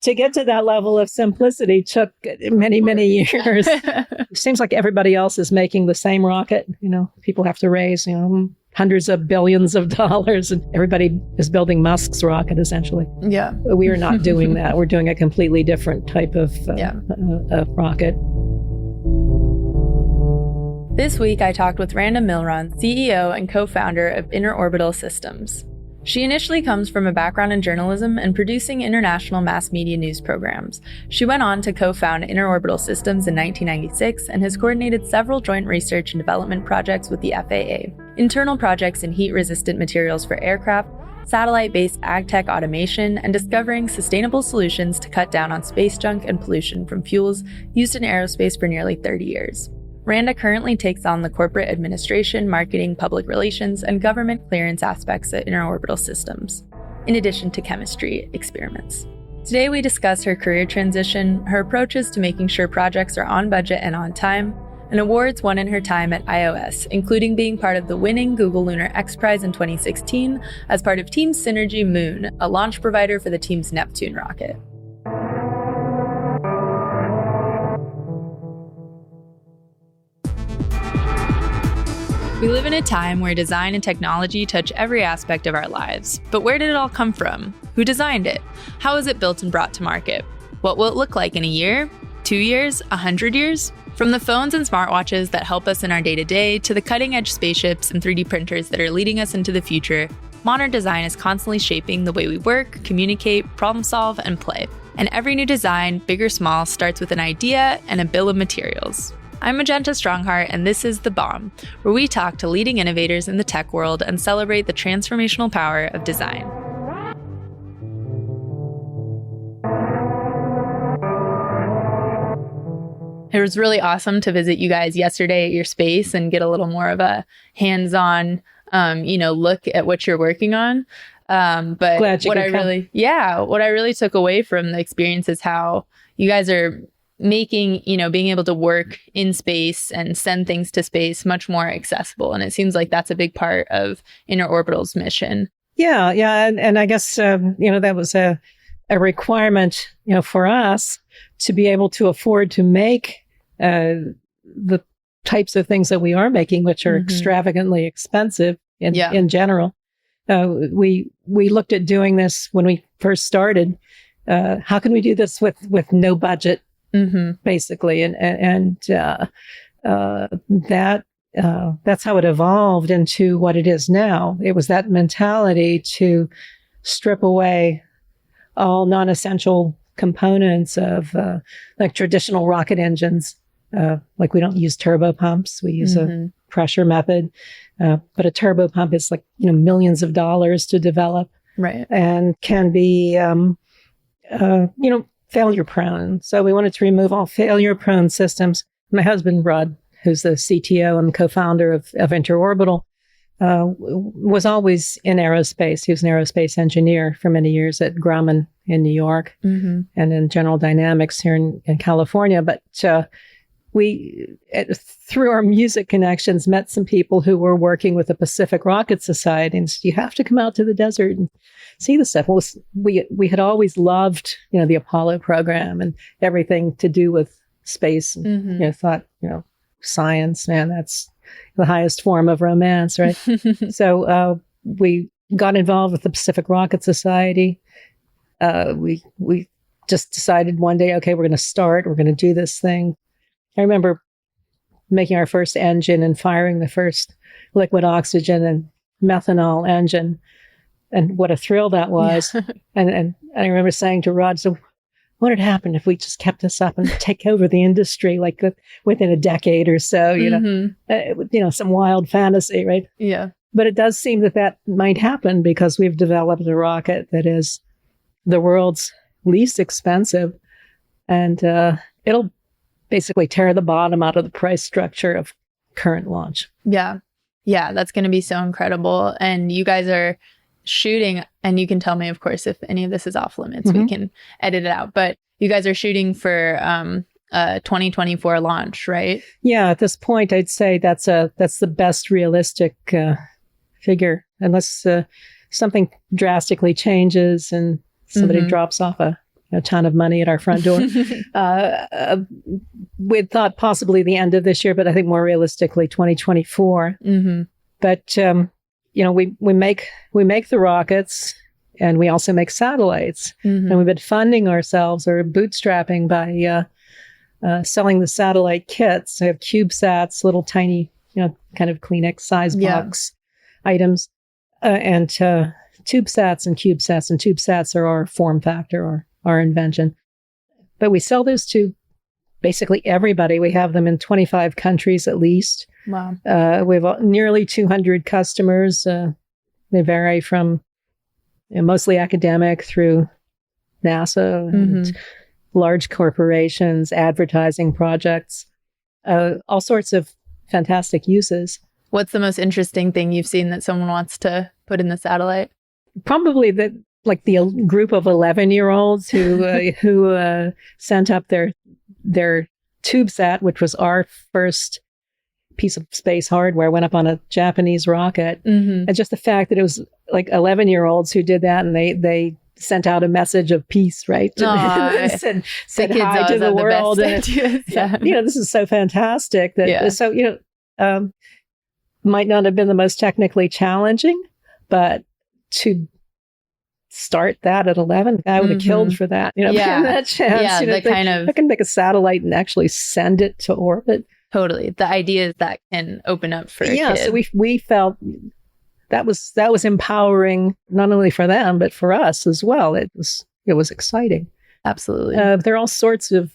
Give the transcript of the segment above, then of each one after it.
to get to that level of simplicity took many, many years. It seems like everybody else is making the same rocket. People have to raise, hundreds of billions of dollars, and everybody is building Musk's rocket, essentially. Yeah. We are not doing that. We're doing a completely different type of rocket. This week, I talked with Randa Milliron, CEO and co-founder of Interorbital Systems. She initially comes from a background in journalism and producing international mass media news programs. She went on to co-found Interorbital Systems in 1996 and has coordinated several joint research and development projects with the FAA, internal projects in heat-resistant materials for aircraft, satellite-based ag-tech automation, and discovering sustainable solutions to cut down on space junk and pollution from fuels used in aerospace for nearly 30 years. Randa currently takes on the corporate administration, marketing, public relations, and government clearance aspects at Interorbital Systems, in addition to chemistry experiments. Today we discuss her career transition, her approaches to making sure projects are on budget and on time, and awards won in her time at iOS, including being part of the winning Google Lunar X Prize in 2016 as part of Team Synergy Moon, a launch provider for the team's Neptune rocket. We live in a time where design and technology touch every aspect of our lives. But where did it all come from? Who designed it? How is it built and brought to market? What will it look like in a year, 2 years, 100 years? From the phones and smartwatches that help us in our day-to-day to the cutting-edge spaceships and 3D printers that are leading us into the future, modern design is constantly shaping the way we work, communicate, problem solve, and play. And every new design, big or small, starts with an idea and a bill of materials. I'm Magenta Strongheart, and this is The Bomb, where we talk to leading innovators in the tech world and celebrate the transformational power of design. It was really awesome to visit you guys yesterday at your space and get a little more of a hands-on, look at what you're working on. But what I really took away from the experience is how you guys are making, being able to work in space and send things to space much more accessible. And it seems like that's a big part of Interorbital's mission. Yeah. And I guess, that was a requirement, for us to be able to afford to make the types of things that we are making, which are extravagantly expensive in general. We looked at doing this when we first started. How can we do this with no budget? Basically. And that's how it evolved into what it is now. It was that mentality to strip away all non-essential components of like traditional rocket engines. Like we don't use turbopumps. We use a pressure method. But a turbopump is like, millions of dollars to develop. Right. And can be, failure prone. So we wanted to remove all failure prone systems. My husband, Rod, who's the CTO and co-founder of Interorbital, was always in aerospace. He was an aerospace engineer for many years at Grumman in New York and in General Dynamics here in California. But we, through our music connections, met some people who were working with the Pacific Rocket Society and said, you have to come out to the desert and see the stuff. Well, we had always loved, the Apollo program and everything to do with space. And, thought, science, man, that's the highest form of romance, right? So we got involved with the Pacific Rocket Society. We just decided one day, okay, we're going to do this thing. I remember making our first engine and firing the first liquid oxygen and methanol engine. And what a thrill that was. Yeah. And I remember saying to Rod, so what would happen if we just kept this up and take over the industry like within a decade or so, some wild fantasy, right? Yeah. But it does seem that might happen because we've developed a rocket that is the world's least expensive. And it'll basically tear the bottom out of the price structure of current launch. Yeah. Yeah, that's going to be so incredible. And you guys are shooting, and you can tell me, of course, if any of this is off limits, we can edit it out. But you guys are shooting for a 2024 launch, right? Yeah, at this point, I'd say that's the best realistic figure, unless something drastically changes and somebody drops off a a ton of money at our front door. We'd thought possibly the end of this year, but I think more realistically 2024. But we make the rockets, and we also make satellites. And we've been funding ourselves or bootstrapping by selling the satellite kits. So we have CubeSats, little tiny, kind of Kleenex size box items, and TubeSats and CubeSats. And TubeSats are our form factor or our invention. But we sell those to basically everybody. We have them in 25 countries at least. Wow. We have nearly 200 customers. They vary from mostly academic through NASA and large corporations, advertising projects, all sorts of fantastic uses. What's the most interesting thing you've seen that someone wants to put in the satellite? Probably the group of 11-year-olds who sent up their TubeSat, which was our first piece of space hardware, went up on a Japanese rocket. And just the fact that it was like 11-year-olds who did that, and they sent out a message of peace, right? said hi to the world. And this is so fantastic that so might not have been the most technically challenging, but to start that at 11, I would have killed for that. That chance. I can make a satellite and actually send it to orbit. Totally. The ideas that can open up for a kid. So we felt that was empowering, not only for them but for us as well. It was exciting. Absolutely. There are all sorts of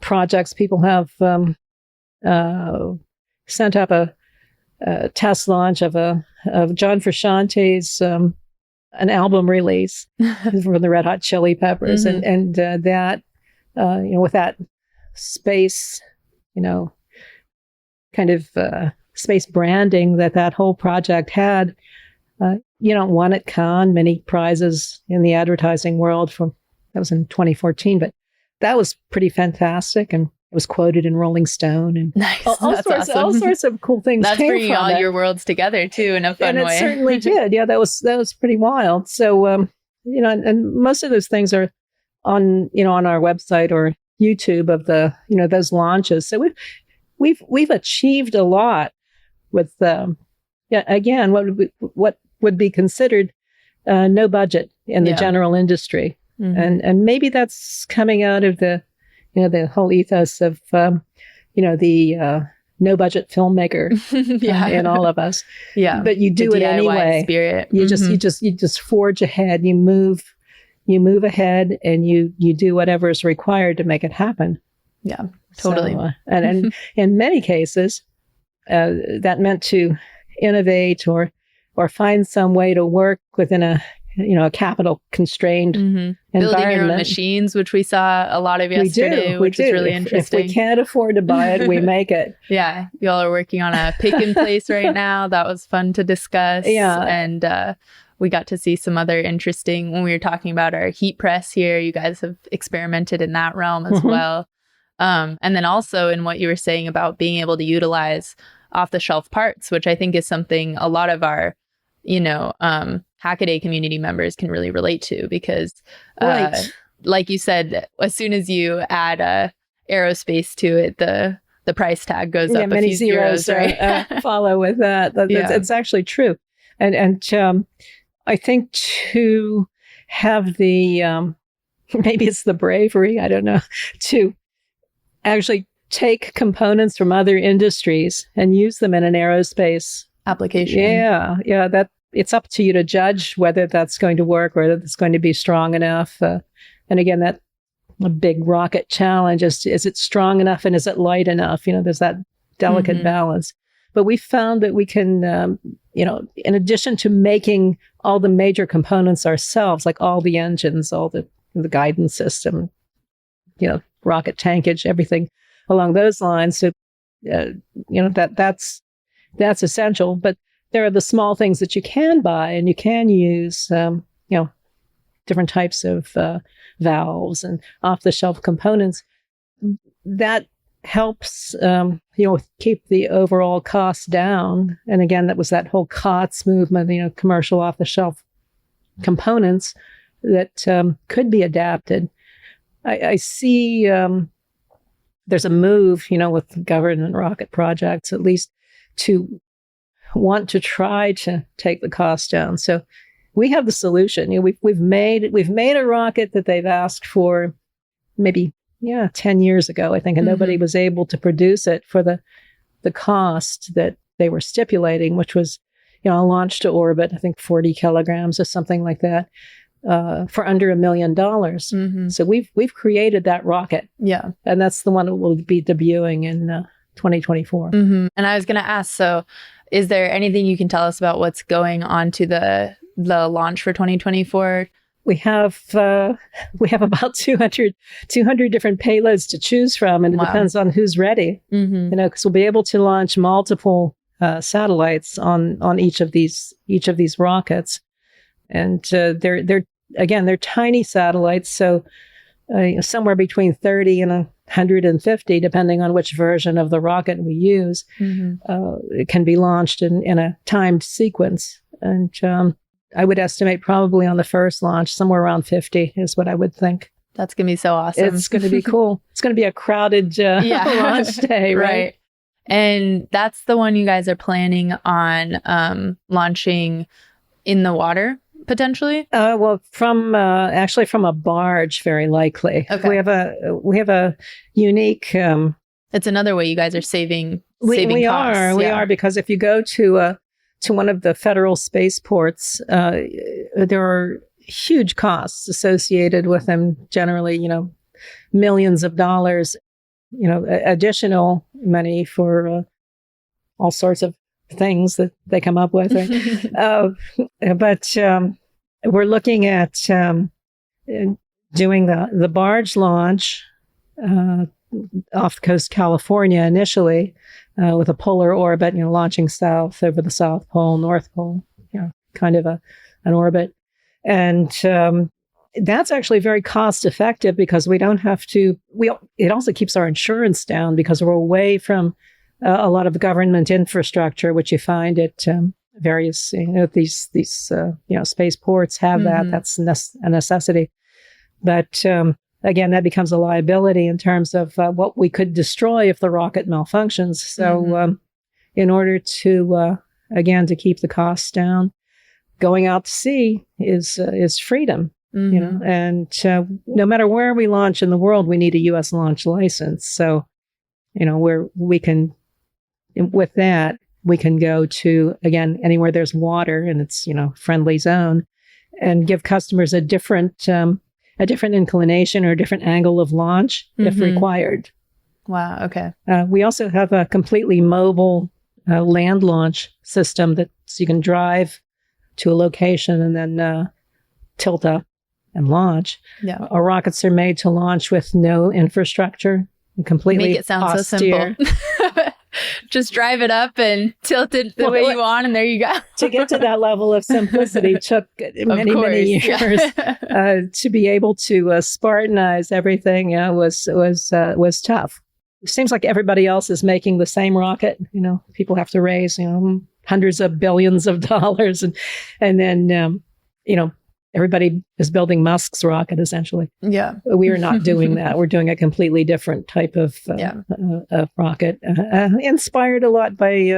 projects. People have sent up a test launch of John Frusciante's an album release from the Red Hot Chili Peppers, and that with that space, kind of space branding that whole project had. Won at Cannes many prizes in the advertising world. That was in 2014, but that was pretty fantastic, and it was quoted in Rolling Stone, and nice. all sorts of cool things. That's bringing all your worlds together too in a fun way. And it certainly did. Yeah, that was pretty wild. So and most of those things are on our website or YouTube of the those launches. So we've achieved a lot with again what would be considered no budget in the general industry, and maybe that's coming out of the whole ethos of the no budget filmmaker in all of us. But you do it anyway. Spirit. You just forge ahead. You move ahead, and you do whatever is required to make it happen. Yeah, totally. So, and in many cases, that meant to innovate or find some way to work within a capital constrained environment. Building your own machines, which we saw a lot of yesterday, which is really interesting. If we can't afford to buy it, we make it. Yeah, y'all are working on a pick and place right now. That was fun to discuss. Yeah, and we got to see some other interesting, when we were talking about our heat press here, you guys have experimented in that realm as well. And then also in what you were saying about being able to utilize off-the-shelf parts, which I think is something a lot of our, Hackaday community members can really relate to, because like you said, as soon as you add aerospace to it, the price tag goes up a few zeros, right? Follow with that. It's actually true. And I think to have the, maybe it's the bravery, I don't know, to actually take components from other industries and use them in an aerospace application. Yeah. That it's up to you to judge whether that's going to work or whether it's going to be strong enough. And again, that a big rocket challenge is it strong enough and is it light enough? There's that delicate balance. But we found that we can, in addition to making all the major components ourselves, like all the engines, all the guidance system, rocket tankage, everything along those lines. So, that's essential. But there are the small things that you can buy and you can use, different types of valves and off-the-shelf components. That helps, keep the overall costs down. And again, that was that whole COTS movement, commercial off-the-shelf components. that could be adapted. I see there's a move, with government rocket projects, at least, to want to try to take the cost down. So we have the solution. We've made a rocket that they've asked for maybe 10 years ago, I think, and nobody was able to produce it for the cost that they were stipulating, which was a launch to orbit, I think 40 kilograms or something like that, for under $1 million. So we've created that rocket. Yeah. And that's the one that will be debuting in 2024. And I was going to ask, so is there anything you can tell us about what's going on to the launch for 2024? We have about 200 different payloads to choose from, and it depends on who's ready. Because we'll be able to launch multiple satellites on each of these rockets, and they're tiny satellites, so somewhere between 30 and 150, depending on which version of the rocket we use. It can be launched in a timed sequence, and I would estimate probably on the first launch somewhere around 50 is what I would think. That's gonna be so awesome. It's going to be cool. It's going to be a crowded launch day, right? And that's the one you guys are planning on launching in the water, potentially? Well, from a barge, very likely. Okay. We have a unique. It's another way you guys are saving we costs. We are, because if you go to one of the federal spaceports, there are huge costs associated with them. Generally, millions of dollars. Additional money for all sorts of things that they come up with. But we're looking at doing the barge launch off the coast of California initially, with a polar orbit, launching south over the South Pole, North Pole, kind of an orbit. And that's actually very cost effective because we don't have to, it also keeps our insurance down because we're away from a lot of government infrastructure, which you find at various, these spaceports have that. That's a necessity. But again, that becomes a liability in terms of what we could destroy if the rocket malfunctions. So in order to, again, to keep the costs down, going out to sea is freedom. And no matter where we launch in the world, we need a U.S. launch license. So, where we can, with that, we can go to, again, anywhere there's water and it's, friendly zone, and give customers a different inclination or a different angle of launch if required. Wow. Okay. We also have a completely mobile land launch system that you can drive to a location and then tilt up and launch. Yeah. Our rockets are made to launch with no infrastructure, completely Make it sound austere. so simple. Just drive it up and tilt it the way you want, and there you go. To get to that level of simplicity took many years. To be able to Spartanize everything was tough. It seems like everybody else is making the same rocket. People have to raise hundreds of billions of dollars, and then everybody is building Musk's rocket, essentially. Yeah. We are not doing that. We're doing a completely different type of rocket, inspired a lot by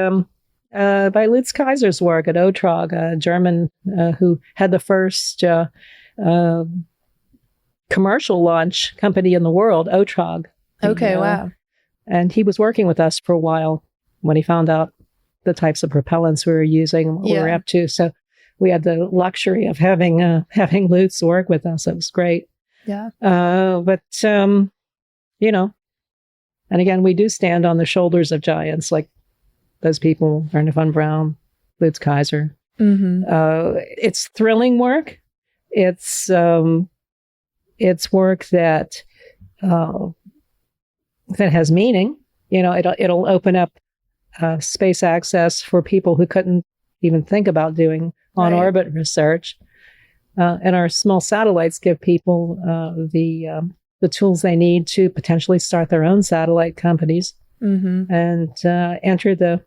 Lutz Kaiser's work at Otrog, a German who had the first commercial launch company in the world, Otrog. Okay, wow. And he was working with us for a while when he found out the types of propellants we were using and what we were up to. So we had the luxury of having Lutz work with us. It was great. Yeah. But and again, we do stand on the shoulders of giants like those people, Werner von Braun, Lutz Kaiser. It's thrilling work. It's work that has meaning. It'll open up space access for people who couldn't even think about doing on-orbit research. And our small satellites give people the tools they need to potentially start their own satellite companies and enter the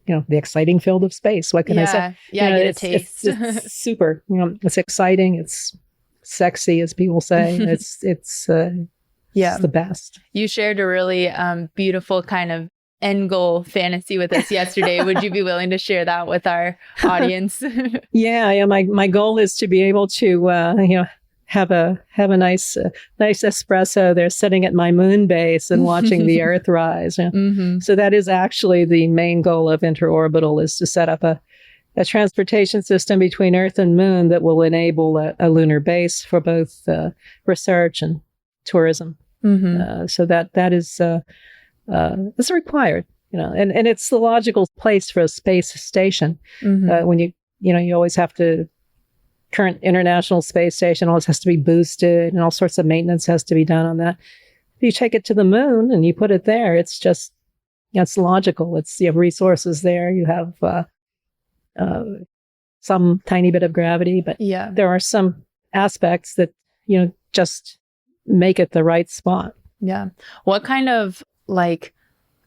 the exciting field of space. What can I say? Yeah, get a taste. It's super. It's exciting. It's sexy, as people say. It's the best. You shared a really beautiful kind of end goal fantasy with us yesterday. Would you be willing to share that with our audience? Yeah. My goal is to be able to have a nice espresso there, sitting at my moon base and watching the Earth rise. So that is actually the main goal of Interorbital, is to set up a transportation system between Earth and Moon that will enable a lunar base for both research and tourism. So that is it's required, and it's the logical place for a space station. When you always have to. Current International Space Station always has to be boosted, and all sorts of maintenance has to be done on that. If you take it to the moon and you put it there, it's just, it's logical. You have resources there. You have some tiny bit of gravity, but there are some aspects that, just make it the right spot. Yeah. What kind of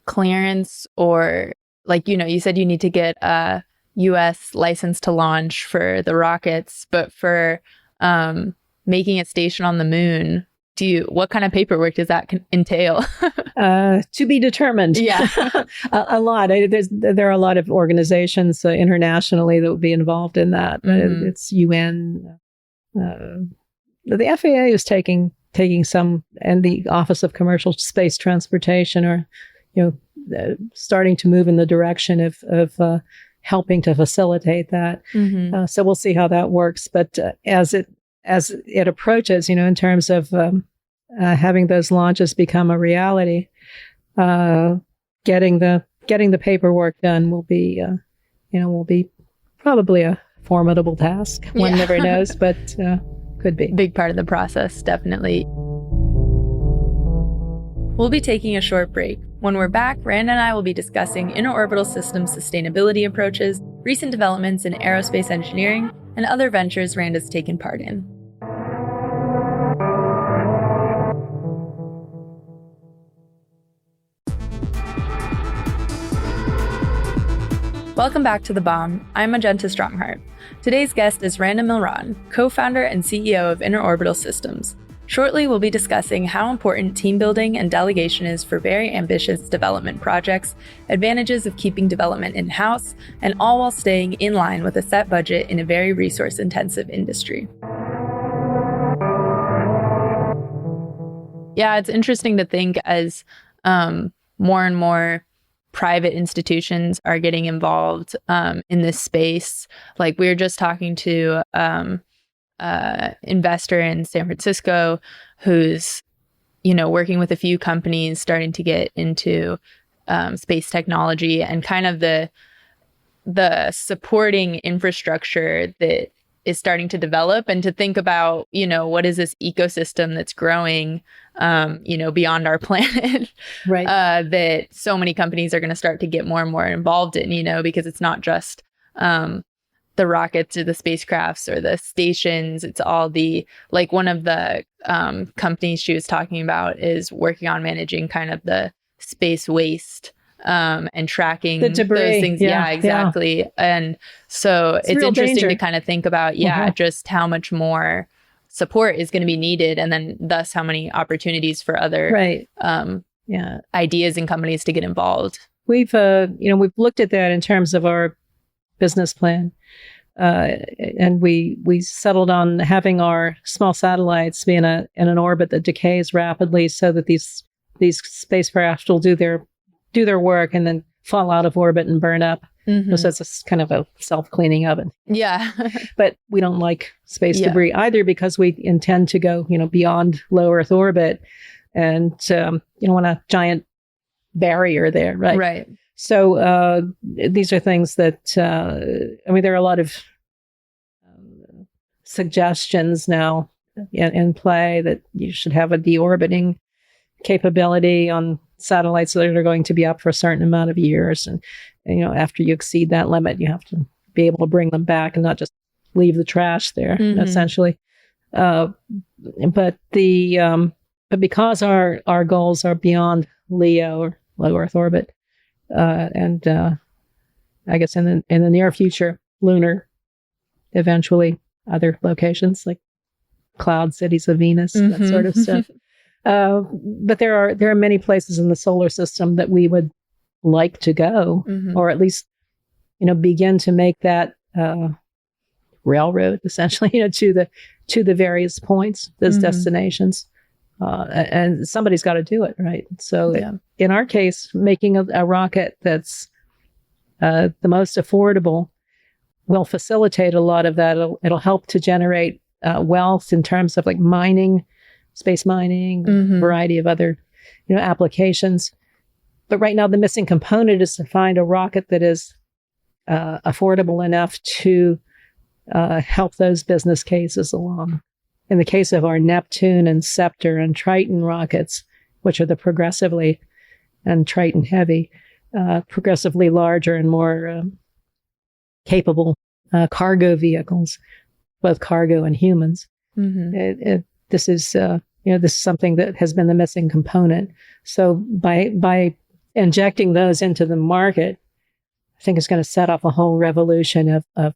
clearance, or you said you need to get a U.S. license to launch for the rockets, but for making it station on the moon, what kind of paperwork does that entail? To be determined. Yeah, a lot. There are a lot of organizations internationally that would be involved in that. It's UN. The FAA is taking some, and the Office of Commercial Space Transportation are, starting to move in the direction of helping to facilitate that. So we'll see how that works. But as it approaches, in terms of having those launches become a reality, getting the paperwork done will be probably a formidable task. One never knows, but could be. Big part of the process, definitely. We'll be taking a short break. When we're back, Randa and I will be discussing Interorbital Systems sustainability approaches, recent developments in aerospace engineering, and other ventures Randa's taken part in. Welcome back to The Bomb. I'm Magenta Strongheart. Today's guest is Randa Milliron, co-founder and CEO of Interorbital Systems. Shortly, we'll be discussing how important team building and delegation is for very ambitious development projects, advantages of keeping development in-house, and all while staying in line with a set budget in a very resource-intensive industry. Yeah, it's interesting to think as more and more private institutions are getting involved in this space. Like, we were just talking to investor in San Francisco who's, working with a few companies starting to get into space technology, and kind of the supporting infrastructure that is starting to develop, and to think about, what is this ecosystem that's growing, beyond our planet, right? That so many companies are going to start to get more and more involved in, because it's not just the rockets or the spacecrafts or the stations. It's all one of the companies she was talking about is working on managing kind of the space waste and tracking the debris. Those things. Yeah, exactly. Yeah. And so it's interesting danger to kind of think about, just how much more support is going to be needed, and then thus how many opportunities for other ideas and companies to get involved. We've looked at that in terms of our business plan. And we settled on having our small satellites be in an orbit that decays rapidly, so that these spacecraft will do their work and then fall out of orbit and burn up. So it's kind of a self-cleaning oven. Yeah. But we don't like space debris either, because we intend to go, beyond low Earth orbit, and you don't want a giant barrier there, right? Right. So these are things that, there are a lot of suggestions now in play that you should have a deorbiting capability on satellites that are going to be up for a certain amount of years. And after you exceed that limit, you have to be able to bring them back and not just leave the trash there, essentially. But because our goals are beyond LEO, or low Earth orbit, and I guess in the near future, lunar, eventually other locations like cloud cities of Venus, that sort of stuff. But there are many places in the solar system that we would like to go, or at least, begin to make that railroad essentially, to the various points, those destinations. And somebody's got to do it, right? So in our case, making a rocket that's the most affordable will facilitate a lot of that. It'll help to generate wealth in terms of like mining, space mining, a variety of other, applications. But right now, the missing component is to find a rocket that is affordable enough to help those business cases along. In the case of our Neptune and Scepter and Triton rockets, which are the progressively, and Triton Heavy, progressively larger and more capable cargo vehicles, both cargo and humans. This is this is something that has been the missing component. So by injecting those into the market, I think it's going to set off a whole revolution of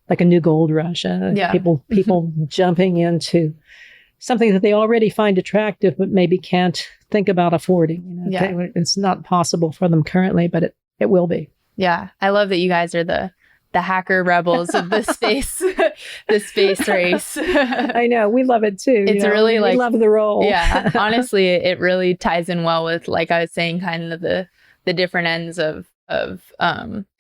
like a new gold rush. People jumping into something that they already find attractive, but maybe can't think about affording. It's not possible for them currently, but it will be. Yeah, I love that you guys are the hacker rebels of the space race. I know, we love it too. It's really we love the role. Yeah, honestly, it really ties in well with, like I was saying, kind of the different ends of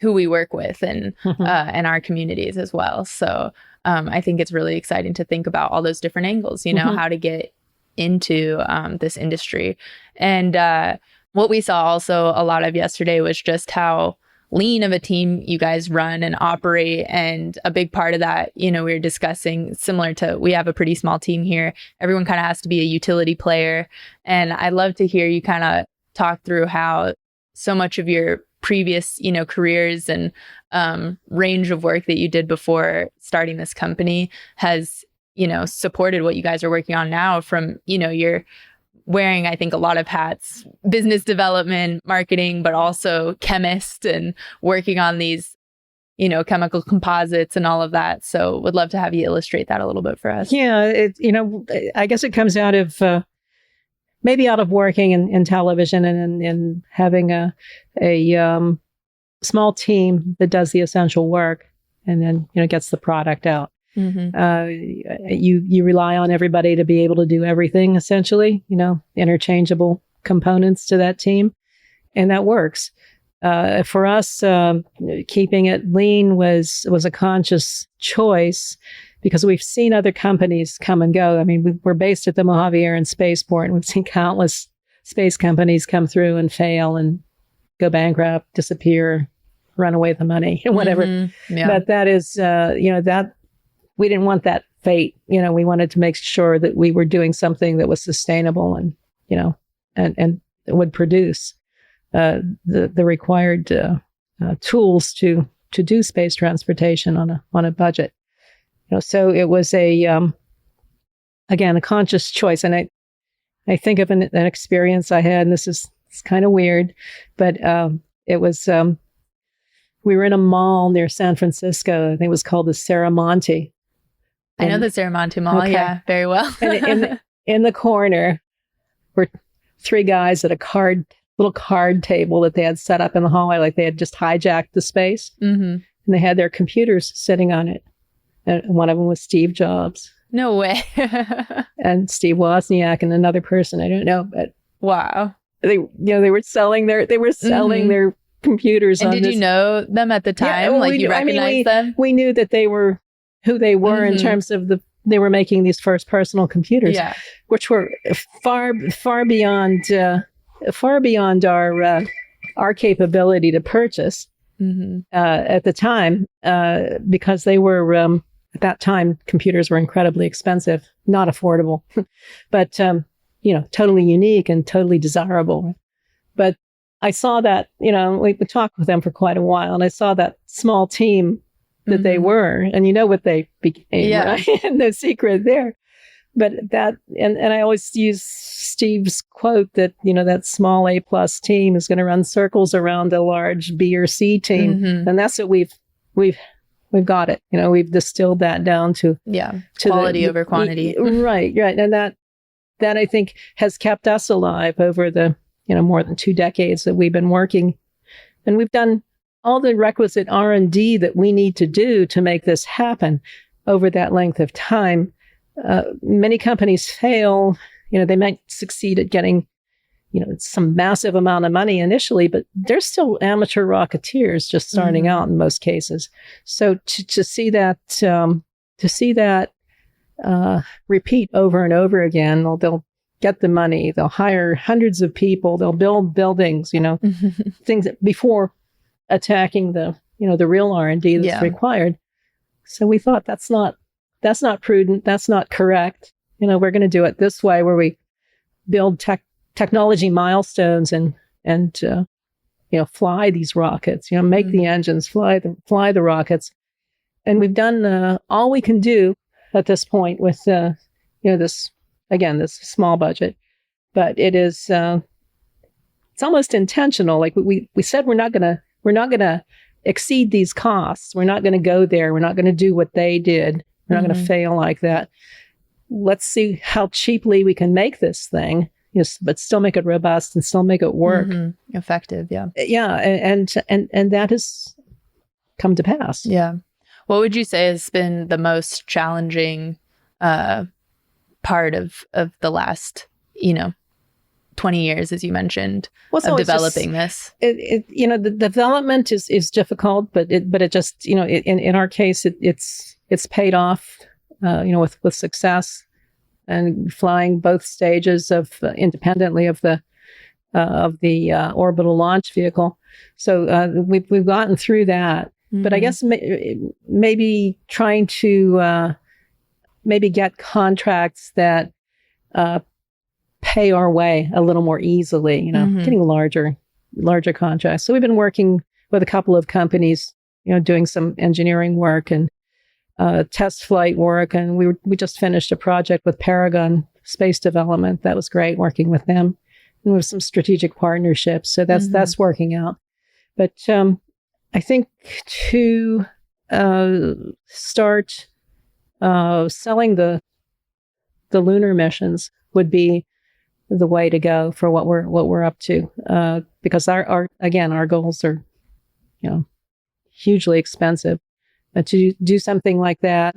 who we work with and our communities as well. So I think it's really exciting to think about all those different angles, how to get into this industry. And what we saw also a lot of yesterday was just how lean of a team you guys run and operate. And a big part of that, we were discussing, similar to, we have a pretty small team here. Everyone kind of has to be a utility player. And I'd love to hear you kind of talk through how so much of your previous, careers and range of work that you did before starting this company has, supported what you guys are working on now. From, you're wearing, I think, a lot of hats, business development, marketing, but also chemist and working on these, chemical composites and all of that. So would love to have you illustrate that a little bit for us. Yeah, I guess it comes out of maybe out of working in television and having a small team that does the essential work and then gets the product out. You rely on everybody to be able to do everything, essentially, interchangeable components to that team, and that works. For us, keeping it lean was a conscious choice, because we've seen other companies come and go. I mean, we're based at the Mojave Air and Spaceport, and we've seen countless space companies come through and fail and go bankrupt, disappear, run away with the money, whatever. But that is, that we didn't want that fate. We wanted to make sure that we were doing something that was sustainable and, and would produce the required tools to do space transportation on a budget. So it was again, a conscious choice. And I think of an experience I had, and it's kind of weird, but it was, we were in a mall near San Francisco. I think it was called the Saramonte. I know the Saramonte Mall, okay. Yeah, very well. And in the corner were three guys at a little card table that they had set up in the hallway, like they had just hijacked the space. And they had their computers sitting on it. And one of them was Steve Jobs. No way. And Steve Wozniak and another person, I don't know, but wow. They were selling their computers. And did you know them at the time? Yeah, you recognized them? We knew that they were who they were in terms of they were making these first personal computers, which were far beyond our capability to purchase at the time, because they were at that time computers were incredibly expensive, not affordable, but totally unique and totally desirable. But I saw that, we talked with them for quite a while, and I saw that small team that they were, and what they became, right? No secret there. But that, and I always use Steve's quote that, that small A+ team is going to run circles around a large B or C team. And that's what we've got it. We've distilled that down to quality over quantity. Right. And that I think has kept us alive over the, more than 2 decades that we've been working. And we've done all the requisite R&D that we need to do to make this happen over that length of time. Many companies fail. They might succeed at getting, some massive amount of money initially, but they're still amateur rocketeers just starting out in most cases. So to see that repeat over and over again, they'll get the money, they'll hire hundreds of people, they'll build buildings, things that before attacking the real R&D that's required. So we thought that's not prudent, that's not correct. We're going to do it this way, where we build technology milestones and fly these rockets, make the engines, fly the rockets. And we've done all we can do at this point with this small budget, but it is it's almost intentional. Like we said, we're not gonna exceed these costs. We're not gonna go there. We're not gonna do what they did. We're not gonna fail like that. Let's see how cheaply we can make this thing, but still make it robust and still make it work. Effective, yeah. Yeah, and that has come to pass. Yeah. What would you say has been the most challenging part of the last, 20 years, as you mentioned, of developing this? The development is difficult, but it just, in our case, it's paid off, with success, and flying both stages of independently of the orbital launch vehicle. So we've gotten through that. But I guess maybe trying to maybe get contracts that pay our way a little more easily, getting larger contracts. So we've been working with a couple of companies, doing some engineering work and test flight work. And we just finished a project with Paragon Space Development. That was great, working with them. And we have some strategic partnerships. So that's working out. But I think to start selling the lunar missions would be the way to go for what we're up to, because our goals are hugely expensive. But to do something like that,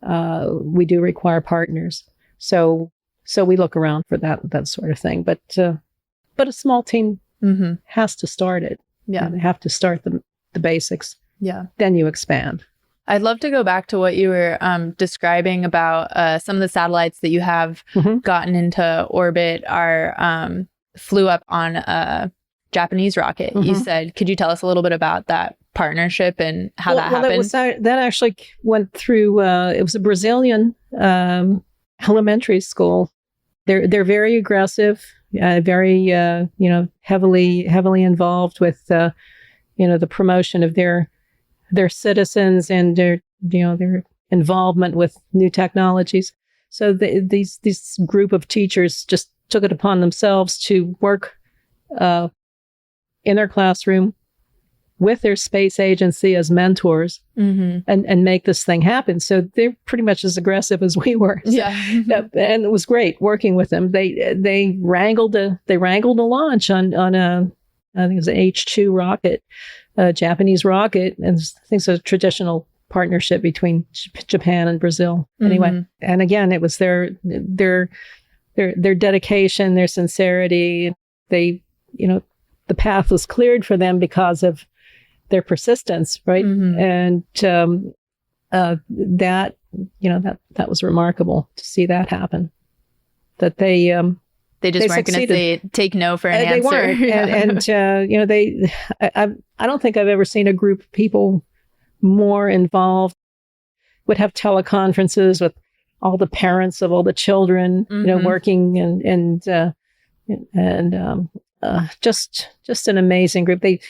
we do require partners. So we look around for that sort of thing. But a small team has to start it. Yeah, they have to start the basics. Yeah, then you expand. I'd love to go back to what you were describing about some of the satellites that you have gotten into orbit flew up on a Japanese rocket. You said, could you tell us a little bit about that partnership and how that happened? That actually went through, it was a Brazilian elementary school. They're very aggressive, very, heavily involved with, the promotion of their citizens and their involvement with new technologies. So this group of teachers just took it upon themselves to work in their classroom with their space agency as mentors and make this thing happen. So they're pretty much as aggressive as we were. So, and it was great working with them. They wrangled a launch on a, I think it was an H-2 rocket, a Japanese rocket, and I think it's a traditional partnership between Japan and Brazil. Anyway, and again, it was their dedication, their sincerity. They, the path was cleared for them because of their persistence, right? And that was remarkable to see that happen. That they just weren't going to say take no for an answer. They weren't, I don't think I've ever seen a group of people more involved. Would have teleconferences with all the parents of all the children, working and just an amazing group. They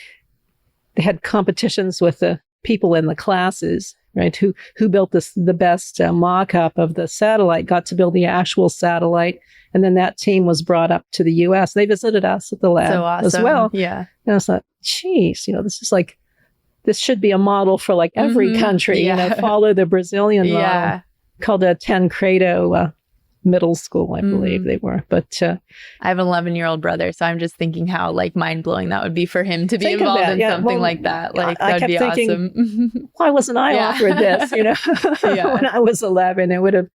had competitions with the people in the classes, right? Who built the best mock-up of the satellite, got to build the actual satellite. And then that team was brought up to the US. They visited us at the lab So awesome. as well. Yeah. And I thought, geez, this should be a model for like every country, follow the Brazilian model, called a Tancredo Middle School, I believe they were. But I have an 11-year-old brother, so I'm just thinking how like mind-blowing that would be for him to be involved in something like that. Like that would be awesome. Why wasn't I offered this? When I was 11, it would have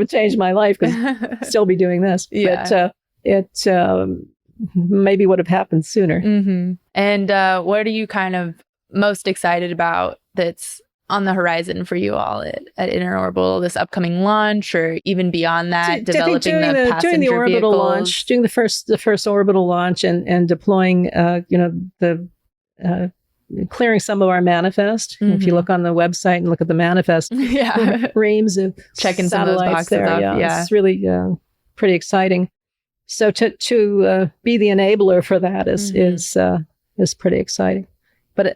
changed my life because I'd still be doing this. But it maybe would have happened sooner. And what are you kind of most excited about that's on the horizon for you all at Interorbital, this upcoming launch, or even beyond that, developing the passenger doing the orbital vehicles? launch, doing the first orbital launch, and deploying, clearing some of our manifest. If you look on the website and look at the manifest, reams of checking some of those boxes up. It's really pretty exciting. So to be the enabler for that is pretty exciting. But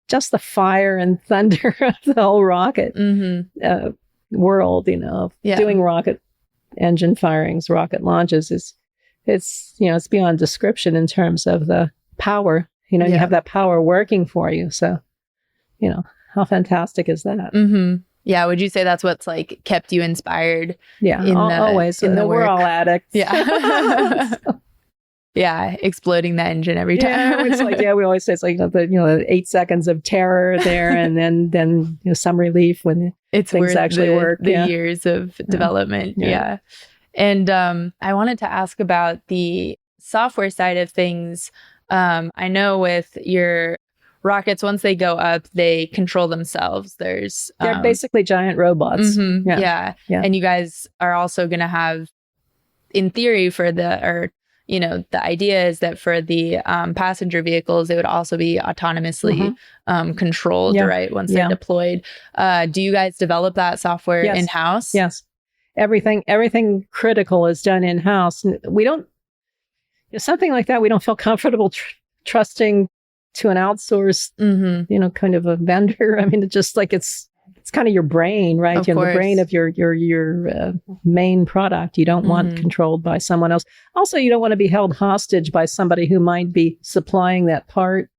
just the fire and thunder of the whole rocket world, doing rocket engine firings, rocket launches it's beyond description in terms of the power. You have that power working for you. So, how fantastic is that? Yeah. Would you say that's what's like kept you inspired? Yeah, always. We're all addicts. Yeah. Yeah, exploding the engine every time. Yeah, it's like we always say it's like the 8 seconds of terror there, and then some relief when things actually work. The years of development. Yeah. And I wanted to ask about the software side of things. I know with your rockets, once they go up, they control themselves. They're basically giant robots. Yeah. And you guys are also going to have, in theory, the idea is that for the passenger vehicles, they would also be autonomously controlled, right? Once they're deployed. Do you guys develop that software in-house? Yes. Everything critical is done in-house. We don't, something like that, we don't feel comfortable trusting to an outsourced, kind of a vendor. I mean, it's just like it's kind of your brain, right? The brain of your main product. You don't want controlled by someone else. Also, you don't want to be held hostage by somebody who might be supplying that part,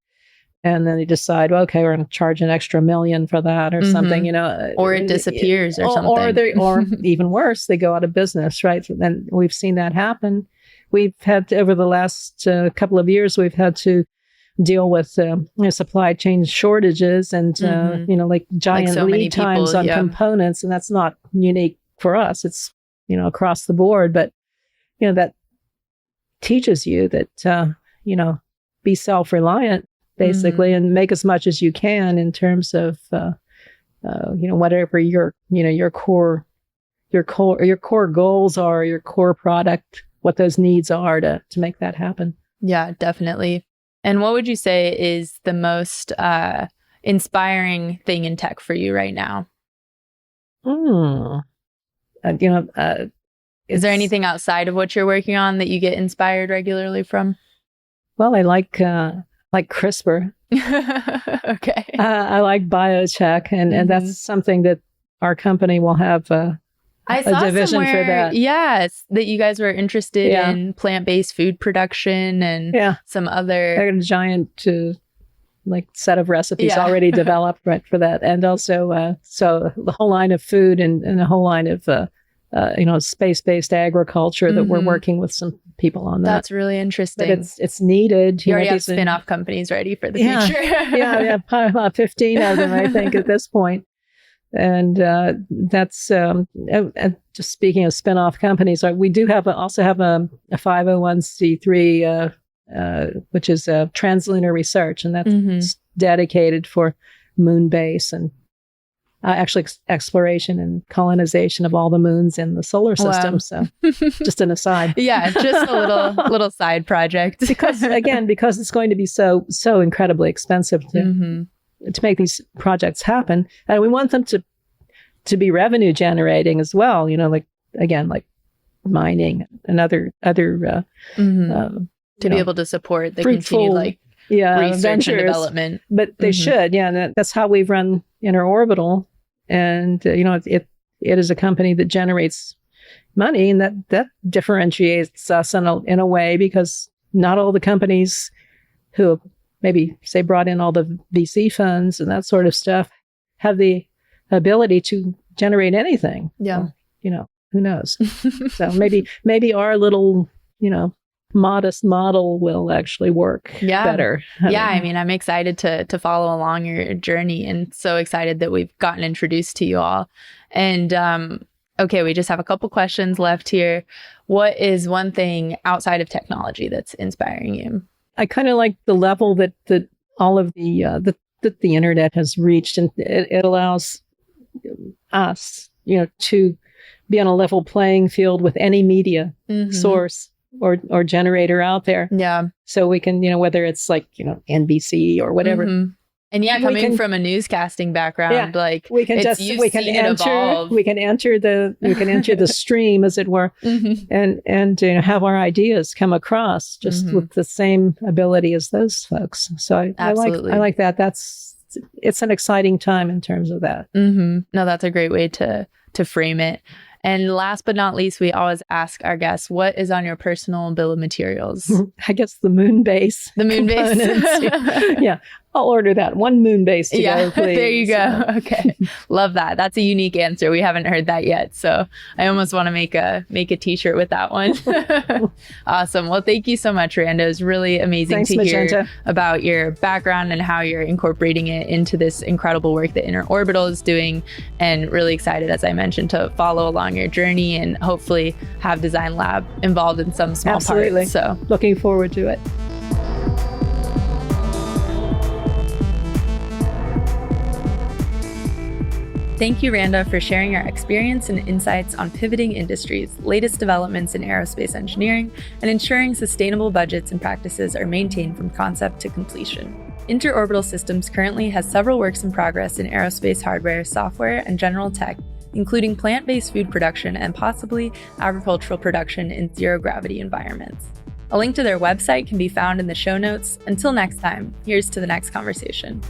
and then they decide, well, okay, we're going to charge an extra $1 million for that or something, or it disappears or something, or even worse, they go out of business, right? And we've seen that happen. We've had over the last couple of years, we've had to deal with supply chain shortages and like giant so lead times on components, and that's not unique for us. It's across the board, but that teaches you that be self-reliant basically, and make as much as you can in terms of whatever your core goals are, your core product, what those needs are to make that happen. Yeah, definitely. And what would you say is the most inspiring thing in tech for you right now? Is there anything outside of what you're working on that you get inspired regularly from? Well, I like CRISPR. Okay. I like biotech, and that's something that our company will have I saw a division for that. Yes, that you guys were interested in plant-based food production and some other. I got a giant set of recipes already developed right for that, and also so the whole line of food and a whole line of space-based agriculture that we're working with some people on that. That's really interesting. But it's needed. You already have spin-off companies ready for the future. yeah, probably about 15 of them, I think, at this point. And that's just speaking of spin-off companies. We do also have a 501c3, which is Translunar Research, and that's dedicated for moon base and actually exploration and colonization of all the moons in the solar system. Wow. So, just an aside. Yeah, just a little side project. because it's going to be so incredibly expensive to make these projects happen, and we want them to be revenue generating as well. Like mining and other to be able to support the continued research and development. But they should. Yeah. And that's how we've run Interorbital. And, it is a company that generates money, and that differentiates us in a way, because not all the companies who have maybe, say, brought in all the VC funds and that sort of stuff have the ability to generate anything. Yeah. So, who knows? So maybe our little, modest model will actually work better. I mean, I'm excited to follow along your journey, and so excited that we've gotten introduced to you all. And okay, we just have a couple questions left here. What is one thing outside of technology that's inspiring you? I kind of like the level that all of that the internet has reached, and it allows us, to be on a level playing field with any media source or generator out there. Yeah. So we can, whether it's like, NBC or whatever. And coming from a newscasting background, like we can enter the stream, as it were, and have our ideas come across just with the same ability as those folks. So I like that. It's an exciting time in terms of that. No, that's a great way to frame it. And last but not least, we always ask our guests, what is on your personal bill of materials? I guess the moon base. The moon base. Yeah. I'll order that. One moon base to go, please. There you go. Okay. Love that. That's a unique answer. We haven't heard that yet. So I almost want to make a t-shirt with that one. Awesome. Well, thank you so much, Randa. It was really amazing to hear about your background and how you're incorporating it into this incredible work that Interorbital is doing, and really excited, as I mentioned, to follow along your journey and hopefully have Design Lab involved in some small part. So looking forward to it. Thank you, Randa, for sharing your experience and insights on pivoting industries, latest developments in aerospace engineering, and ensuring sustainable budgets and practices are maintained from concept to completion. Interorbital Systems currently has several works in progress in aerospace hardware, software, and general tech, including plant-based food production and possibly agricultural production in zero-gravity environments. A link to their website can be found in the show notes. Until next time, here's to the next conversation.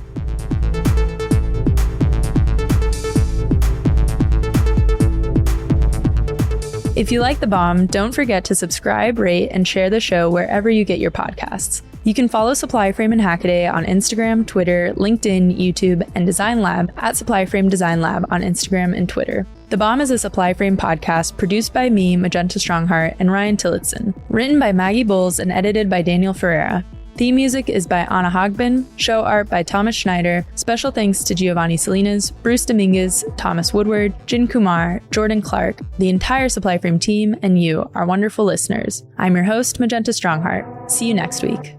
If you like The Bomb, don't forget to subscribe, rate, and share the show wherever you get your podcasts. You can follow Supplyframe and Hackaday on Instagram, Twitter, LinkedIn, YouTube, and Design Lab at Supplyframe Design Lab on Instagram and Twitter. The Bomb is a Supplyframe podcast produced by me, Magenta Strongheart, and Ryan Tillotson, written by Maggie Bowles and edited by Daniel Ferreira. Theme music is by Anna Hogbin, show art by Thomas Schneider, special thanks to Giovanni Salinas, Bruce Dominguez, Thomas Woodward, Jin Kumar, Jordan Clark, the entire Supplyframe team, and you, our wonderful listeners. I'm your host, Magenta Strongheart. See you next week.